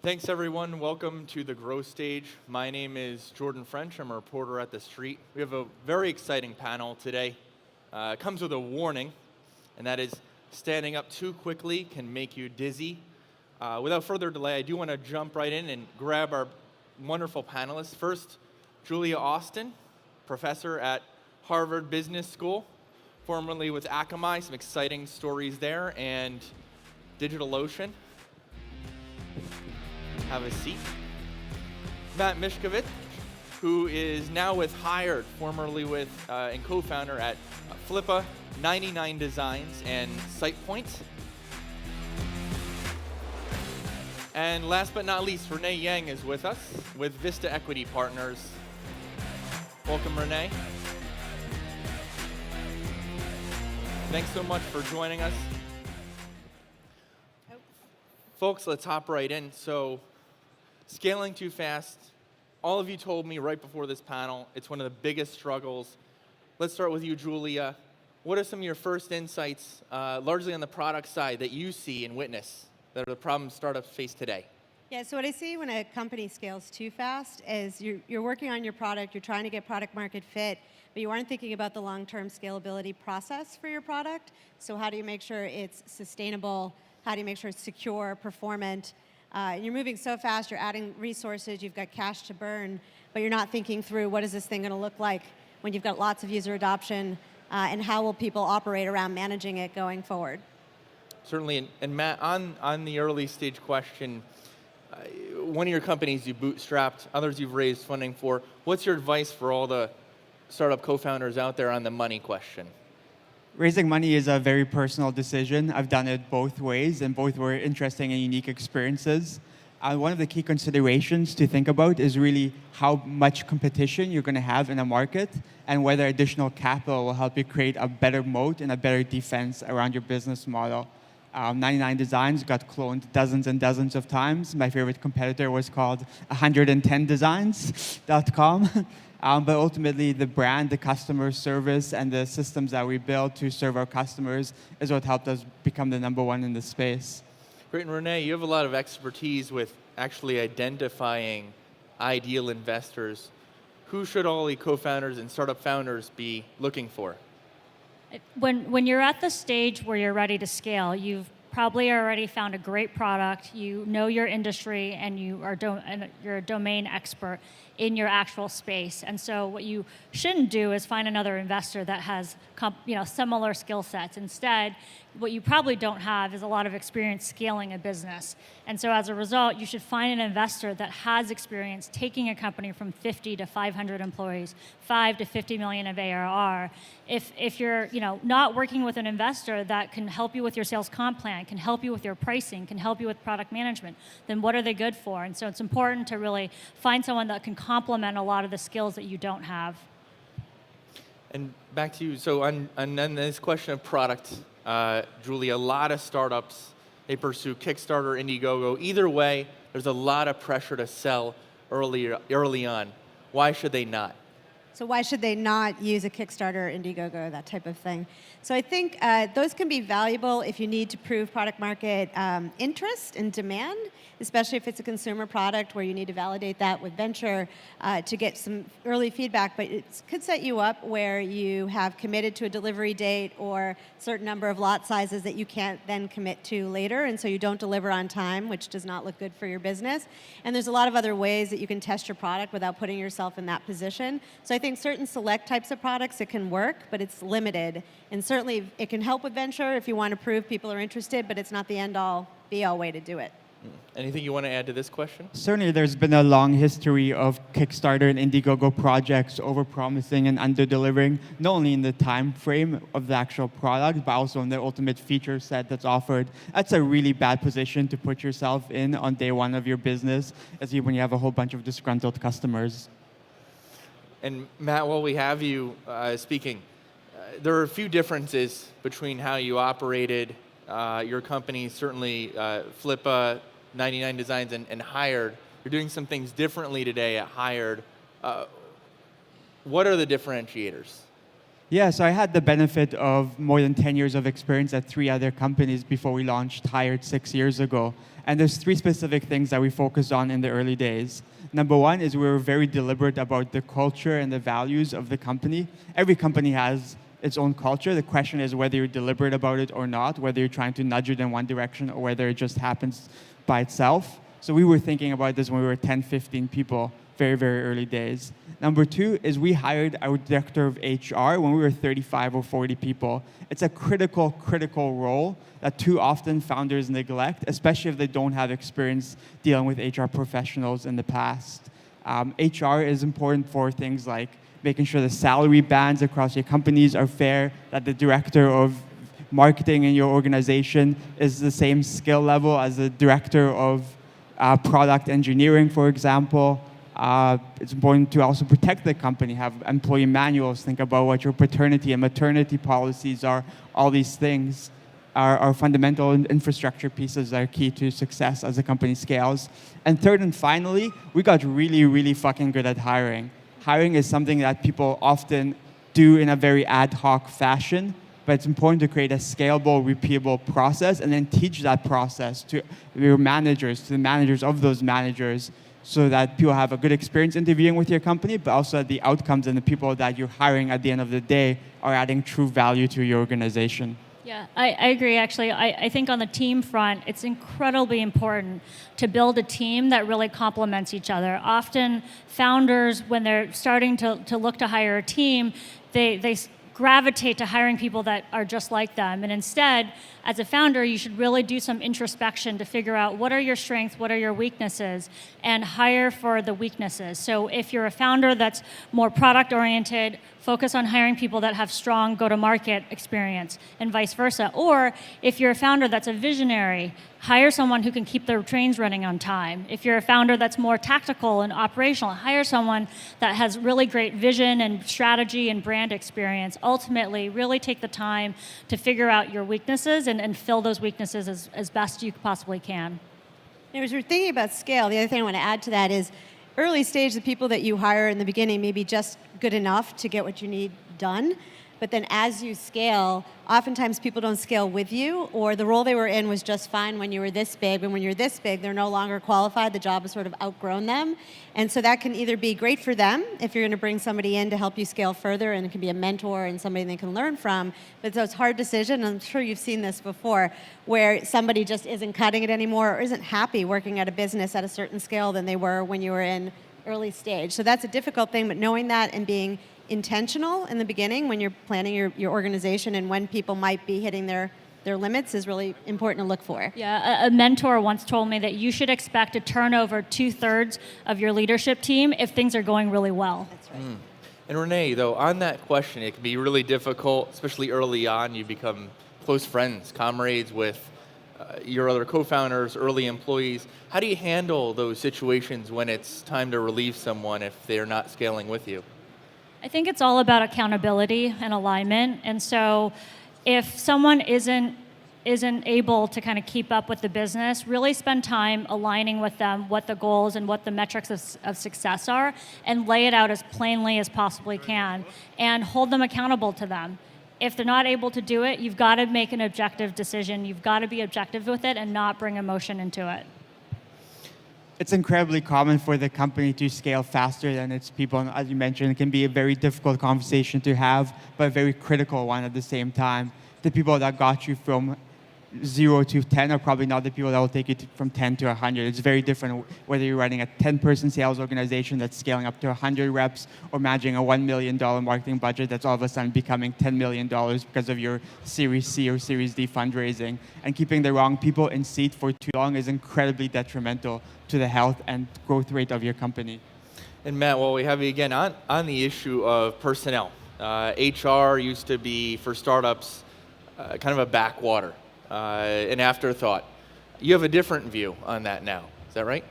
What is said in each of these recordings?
Thanks, everyone. Welcome to the growth stage. My name is Jordan French. I'm a reporter at The Street. We have a very exciting panel today. It comes with a warning, and that is standing up too quickly can make you dizzy. Without further delay, I do want to jump right in and grab our wonderful panelists. First, Julia Austin, professor at Harvard Business School, formerly with Akamai, some exciting stories there, and DigitalOcean. Have a seat. Matt Mickiewicz, who is now with Hired, formerly with and co-founder at Flippa, 99 Designs, and SitePoint. And last but not least, Rene Yang is with us with Vista Equity Partners. Welcome, Rene. Thanks so much for joining us. Folks, let's hop right in. So, scaling too fast. All of you told me right before this panel, it's one of the biggest struggles. Let's start with you, Julia. What are some of your first insights, largely on the product side, that you see and witness that are the problems startups face today? Yeah, so what I see when a company scales too fast is you're working on your product, you're trying to get product market fit, but you aren't thinking about the long-term scalability process for your product. So how do you make sure it's sustainable? How do you make sure it's secure, performant? You're moving so fast, you're adding resources, you've got cash to burn, but you're not thinking through what is this thing going to look like when you've got lots of user adoption, and how will people operate around managing it going forward? Certainly, and Matt, on the early stage question, one of your companies you bootstrapped, others you've raised funding for. What's your advice for all the startup co-founders out there on the money question? Raising money is a very personal decision. I've done it both ways, and both were interesting and unique experiences. One of the key considerations to think about is really how much competition you're going to have in a market and whether additional capital will help you create a better moat and a better defense around your business model. 99 Designs got cloned dozens and dozens of times. My favorite competitor was called 110designs.com. But ultimately, the brand, the customer service, and the systems that we build to serve our customers is what helped us become the #1 in the space. Great, and Rene, you have a lot of expertise with actually identifying ideal investors. Who should all the co-founders and startup founders be looking for? When you're at the stage where you're ready to scale, you've probably already found a great product, you know your industry, and you're a domain expert in your actual space. And so what you shouldn't do is find another investor that has similar skill sets. Instead, what you probably don't have is a lot of experience scaling a business. And so as a result, you should find an investor that has experience taking a company from 50 to 500 employees, 5 to 50 million of ARR. If you're not working with an investor that can help you with your sales comp plan, can help you with your pricing, can help you with product management, then what are they good for? And so it's important to really find someone that can complement a lot of the skills that you don't have. And back to you. So on this question of product, Julia, a lot of startups, they pursue Kickstarter, Indiegogo. Either way, there's a lot of pressure to sell early on. Why should they not? So why should they not use a Kickstarter, Indiegogo, that type of thing? So I think those can be valuable if you need to prove product market interest and demand, especially if it's a consumer product where you need to validate that with venture to get some early feedback. But it could set you up where you have committed to a delivery date or a certain number of lot sizes that you can't then commit to later, and so you don't deliver on time, which does not look good for your business. And there's a lot of other ways that you can test your product without putting yourself in that position. So I think certain select types of products, it can work, but it's limited. And certainly it can help with venture if you want to prove people are interested, but it's not the end-all, be-all way to do it. Anything you want to add to this question? Certainly, there's been a long history of Kickstarter and Indiegogo projects over-promising and under-delivering, not only in the time frame of the actual product, but also in the ultimate feature set that's offered. That's a really bad position to put yourself in on day one of your business, especially when you have a whole bunch of disgruntled customers. And Matt, while we have you speaking, there are a few differences between how you operated your company, certainly Flippa, 99 Designs, and Hired. You're doing some things differently today at Hired. What are the differentiators? Yeah, so I had the benefit of more than 10 years of experience at 3 other companies before we launched Hired 6 years ago. And there's 3 specific things that we focused on in the early days. Number one is we were very deliberate about the culture and the values of the company. Every company has its own culture. The question is whether you're deliberate about it or not, whether you're trying to nudge it in one direction or whether it just happens by itself. So we were thinking about this when we were 10, 15 people, very, very early days. Number 2 is we hired our director of HR when we were 35 or 40 people. It's a critical role that too often founders neglect, especially if they don't have experience dealing with HR professionals in the past. HR is important for things like making sure the salary bands across your companies are fair, that the director of marketing in your organization is the same skill level as the director of product engineering, for example. It's important to also protect the company, have employee manuals, think about what your paternity and maternity policies are. All these things are fundamental infrastructure pieces that are key to success as a company scales. And third and finally, we got really, really fucking good at hiring. Hiring is something that people often do in a very ad hoc fashion, but it's important to create a scalable, repeatable process and then teach that process to your managers, to the managers of those managers, so that people have a good experience interviewing with your company, but also that the outcomes and the people that you're hiring at the end of the day are adding true value to your organization. Yeah, I agree, actually. I think on the team front, it's incredibly important to build a team that really complements each other. Often, founders, when they're starting to look to hire a team, they gravitate to hiring people that are just like them. And instead, as a founder, you should really do some introspection to figure out what are your strengths, what are your weaknesses, and hire for the weaknesses. So if you're a founder that's more product-oriented, focus on hiring people that have strong go-to-market experience, and vice versa. Or if you're a founder that's a visionary, hire someone who can keep their trains running on time. If you're a founder that's more tactical and operational, hire someone that has really great vision and strategy and brand experience. Ultimately, really take the time to figure out your weaknesses and fill those weaknesses as best you possibly can. Now, as we're thinking about scale, the other thing I want to add to that is early stage, the people that you hire in the beginning may be just good enough to get what you need done. But then as you scale, oftentimes people don't scale with you, or the role they were in was just fine when you were this big, and when you're this big, they're no longer qualified. The job has sort of outgrown them. And so that can either be great for them if you're going to bring somebody in to help you scale further, and it can be a mentor and somebody they can learn from. But so it's a hard decision, and I'm sure you've seen this before, where somebody just isn't cutting it anymore or isn't happy working at a business at a certain scale than they were when you were in early stage. So that's a difficult thing, but knowing that and being intentional in the beginning when you're planning your organization and when people might be hitting their limits is really important to look for. Yeah, a mentor once told me that you should expect to turn over 2/3 of your leadership team if things are going really well. That's right. And Rene, though, on that question, it can be really difficult, especially early on. You become close friends, comrades with your other co-founders, early employees. How do you handle those situations when it's time to relieve someone if they're not scaling with you? I think it's all about accountability and alignment. And so if someone isn't able to kind of keep up with the business, really spend time aligning with them what the goals and what the metrics of success are, and lay it out as plainly as possibly can, and hold them accountable to them. If they're not able to do it, you've got to make an objective decision. You've got to be objective with it and not bring emotion into it. It's incredibly common for the company to scale faster than its people. And as you mentioned, it can be a very difficult conversation to have, but a very critical one at the same time. The people that got you from 0 to 10 are probably not the people that will take you from 10 to 100. It's very different whether you're running a 10-person sales organization that's scaling up to 100 reps, or managing a $1 million marketing budget that's all of a sudden becoming $10 million because of your Series C or Series D fundraising. And keeping the wrong people in seat for too long is incredibly detrimental to the health and growth rate of your company. And Matt, while we have you again on the issue of personnel, HR used to be, for startups, kind of a backwater. An afterthought. You have a different view on that now. Is that right?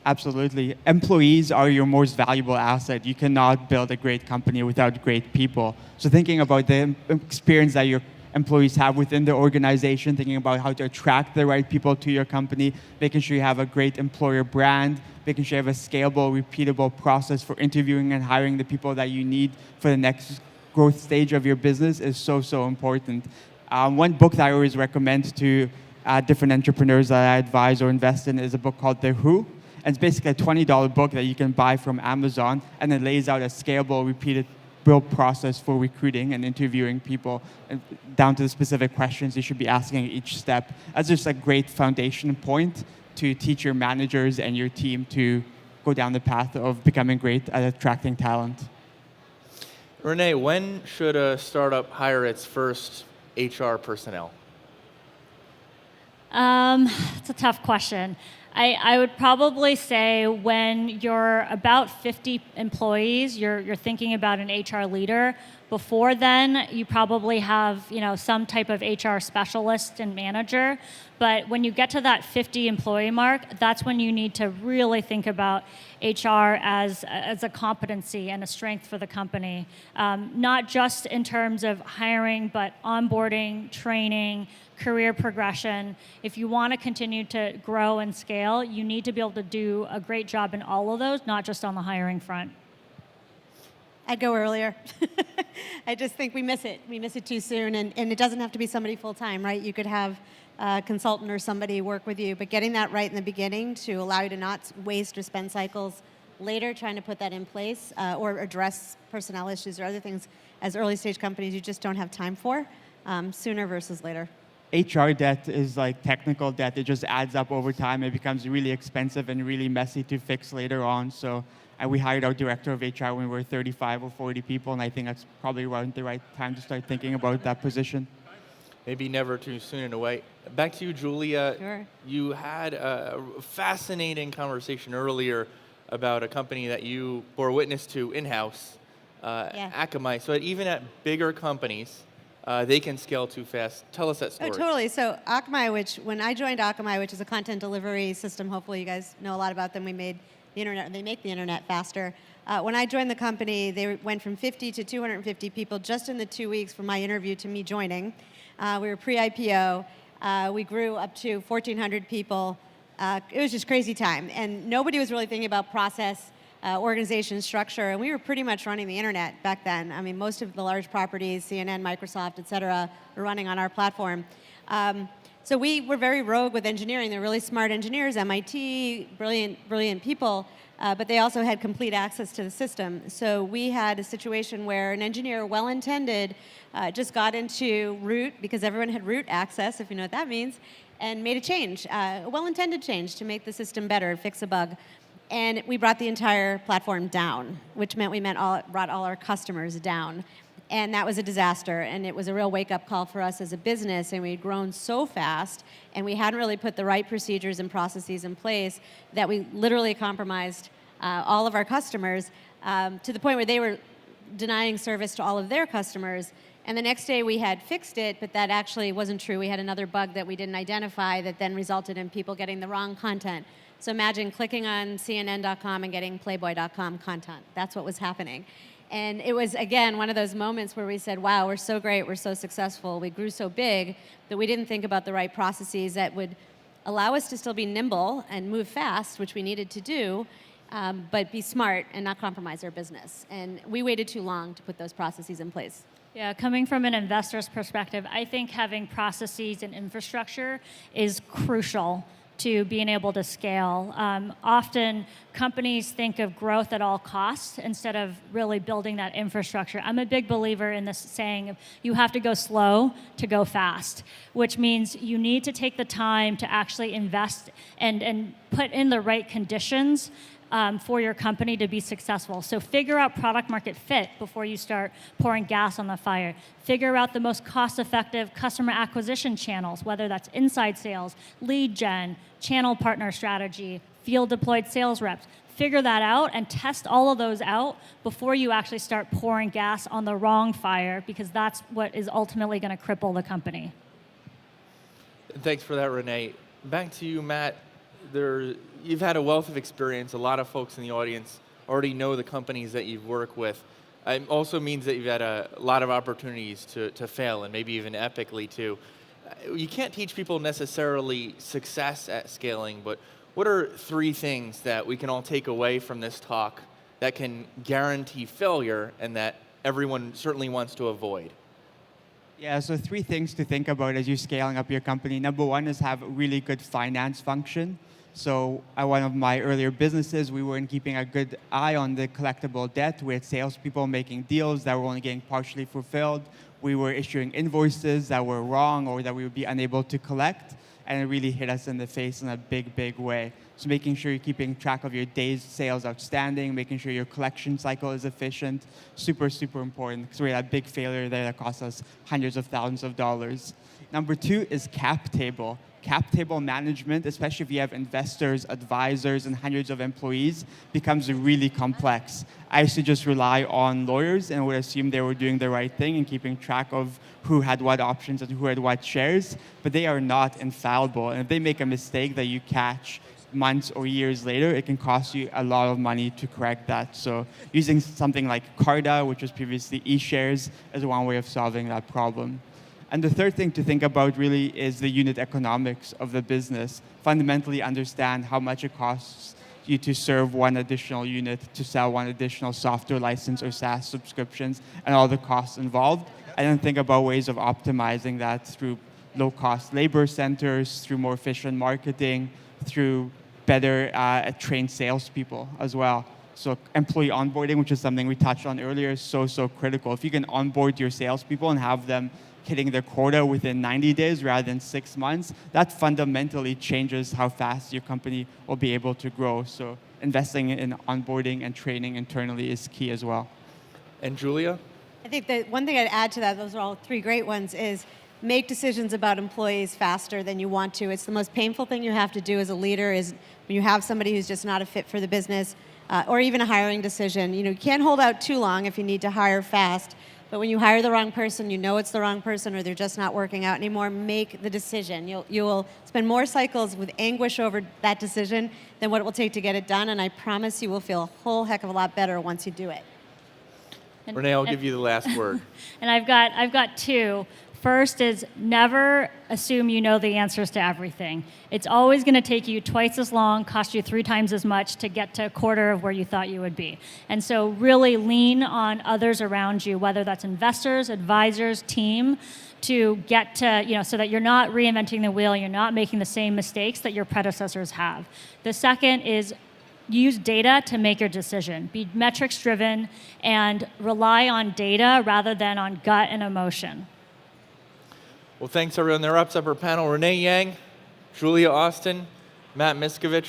Absolutely. Employees are your most valuable asset. You cannot build a great company without great people. So thinking about the experience that your employees have within the organization, thinking about how to attract the right people to your company, making sure you have a great employer brand, making sure you have a scalable, repeatable process for interviewing and hiring the people that you need for the next growth stage of your business is so, so important. One book that I always recommend to different entrepreneurs that I advise or invest in is a book called The Who. And it's basically a $20 book that you can buy from Amazon, and it lays out a scalable, repeated build process for recruiting and interviewing people, and down to the specific questions you should be asking at each step. That's just a great foundation point to teach your managers and your team to go down the path of becoming great at attracting talent. Rene, when should a startup hire its first HR personnel? It's a tough question. I would probably say when you're about 50 employees, you're thinking about an HR leader. Before then, you probably have some type of HR specialist and manager. But when you get to that 50 employee mark, that's when you need to really think about HR as a competency and a strength for the company. Not just in terms of hiring, but onboarding, training, career progression. If you want to continue to grow and scale, you need to be able to do a great job in all of those, not just on the hiring front. I'd go earlier. I just think we miss it. We miss it too soon, and it doesn't have to be somebody full-time, right? You could have a consultant or somebody work with you, but getting that right in the beginning to allow you to not waste or spend cycles later trying to put that in place or address personnel issues or other things as early-stage companies you just don't have time for, sooner versus later. HR debt is like technical debt. It just adds up over time. It becomes really expensive and really messy to fix later on. So we hired our director of HR when we were 35 or 40 people, and I think that's probably around the right time to start thinking about that position. Maybe never too soon in a way. Back to you, Julia. Sure. You had a fascinating conversation earlier about a company that you bore witness to in-house, Akamai. So even at bigger companies, they can scale too fast. Tell us that story. Oh, totally. So Akamai, when I joined Akamai, which is a content delivery system, hopefully you guys know a lot about them. They make the internet faster. When I joined the company, they went from 50 to 250 people just in the 2 weeks from my interview to me joining. We were pre-IPO. We grew up to 1,400 people. It was just crazy time. And nobody was really thinking about process, organization structure, and we were pretty much running the internet back then. I mean, most of the large properties, CNN, Microsoft, et cetera, were running on our platform. So we were very rogue with engineering. They're really smart engineers, MIT, brilliant people, but they also had complete access to the system. So we had a situation where an engineer, well-intended, just got into root, because everyone had root access, if you know what that means, and made a change, a well-intended change to make the system better, fix a bug. And we brought the entire platform down, which meant brought all our customers down. And that was a disaster, and it was a real wake-up call for us as a business, and we'd grown so fast, and we hadn't really put the right procedures and processes in place that we literally compromised all of our customers to the point where they were denying service to all of their customers. And the next day we had fixed it, but that actually wasn't true. We had another bug that we didn't identify that then resulted in people getting the wrong content. So imagine clicking on CNN.com and getting Playboy.com content. That's what was happening. And it was, again, one of those moments where we said, wow, we're so great, we're so successful, we grew so big that we didn't think about the right processes that would allow us to still be nimble and move fast, which we needed to do, but be smart and not compromise our business. And we waited too long to put those processes in place. Yeah, coming from an investor's perspective, I think having processes and infrastructure is crucial to being able to scale. Often companies think of growth at all costs instead of really building that infrastructure. I'm a big believer in this saying, you have to go slow to go fast, which means you need to take the time to actually invest and put in the right conditions for your company to be successful. So figure out product market fit before you start pouring gas on the fire. Figure out the most cost-effective customer acquisition channels, whether that's inside sales, lead gen, channel partner strategy, field deployed sales reps. Figure that out and test all of those out before you actually start pouring gas on the wrong fire, because that's what is ultimately going to cripple the company. Thanks for that, Rene. Back to you, Matt. You've had a wealth of experience. A lot of folks in the audience already know the companies that you've worked with. It also means that you've had a lot of opportunities to fail, and maybe even epically too. You can't teach people necessarily success at scaling, but what are 3 things that we can all take away from this talk that can guarantee failure and that everyone certainly wants to avoid? Yeah, so 3 things to think about as you're scaling up your company. Number 1 is have a really good finance function. So at one of my earlier businesses, we weren't keeping a good eye on the collectible debt. We had salespeople making deals that were only getting partially fulfilled. We were issuing invoices that were wrong or that we would be unable to collect. And it really hit us in the face in a big, big way. So making sure you're keeping track of your days sales outstanding, making sure your collection cycle is efficient, super, super important, because we had a big failure there that cost us hundreds of thousands of dollars. Number 2 is cap table. Cap table management, especially if you have investors, advisors, and hundreds of employees, becomes really complex. I used to just rely on lawyers and would assume they were doing the right thing and keeping track of who had what options and who had what shares, but they are not infallible. And if they make a mistake that you catch months or years later, it can cost you a lot of money to correct that. So using something like Carta, which was previously eShares, is one way of solving that problem. And the third thing to think about really is the unit economics of the business. Fundamentally understand how much it costs you to serve one additional unit, to sell one additional software license or SaaS subscriptions, and all the costs involved. And then think about ways of optimizing that through low-cost labor centers, through more efficient marketing, through better trained salespeople as well. So employee onboarding, which is something we touched on earlier, is so, so critical. If you can onboard your salespeople and have them hitting their quota within 90 days rather than 6 months, that fundamentally changes how fast your company will be able to grow. So investing in onboarding and training internally is key as well. And Julia? I think that one thing I'd add to that, those are all 3 great ones, is make decisions about employees faster than you want to. It's the most painful thing you have to do as a leader is when you have somebody who's just not a fit for the business, or even a hiring decision. You can't hold out too long if you need to hire fast. But when you hire the wrong person, you know it's the wrong person or they're just not working out anymore, make the decision. You will spend more cycles with anguish over that decision than what it will take to get it done, and I promise you will feel a whole heck of a lot better once you do it. Rene, I'll give you the last word. And I've got 2. First is never assume you know the answers to everything. It's always going to take you twice as long, cost you 3 times as much to get to a quarter of where you thought you would be. And so really lean on others around you, whether that's investors, advisors, team, to get to, so that you're not reinventing the wheel, you're not making the same mistakes that your predecessors have. The second is use data to make your decision. Be metrics driven and rely on data rather than on gut and emotion. Well, thanks, everyone. That wraps up our panel. Rene Yang, Julia Austin, Matt Mickiewicz.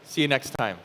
See you next time.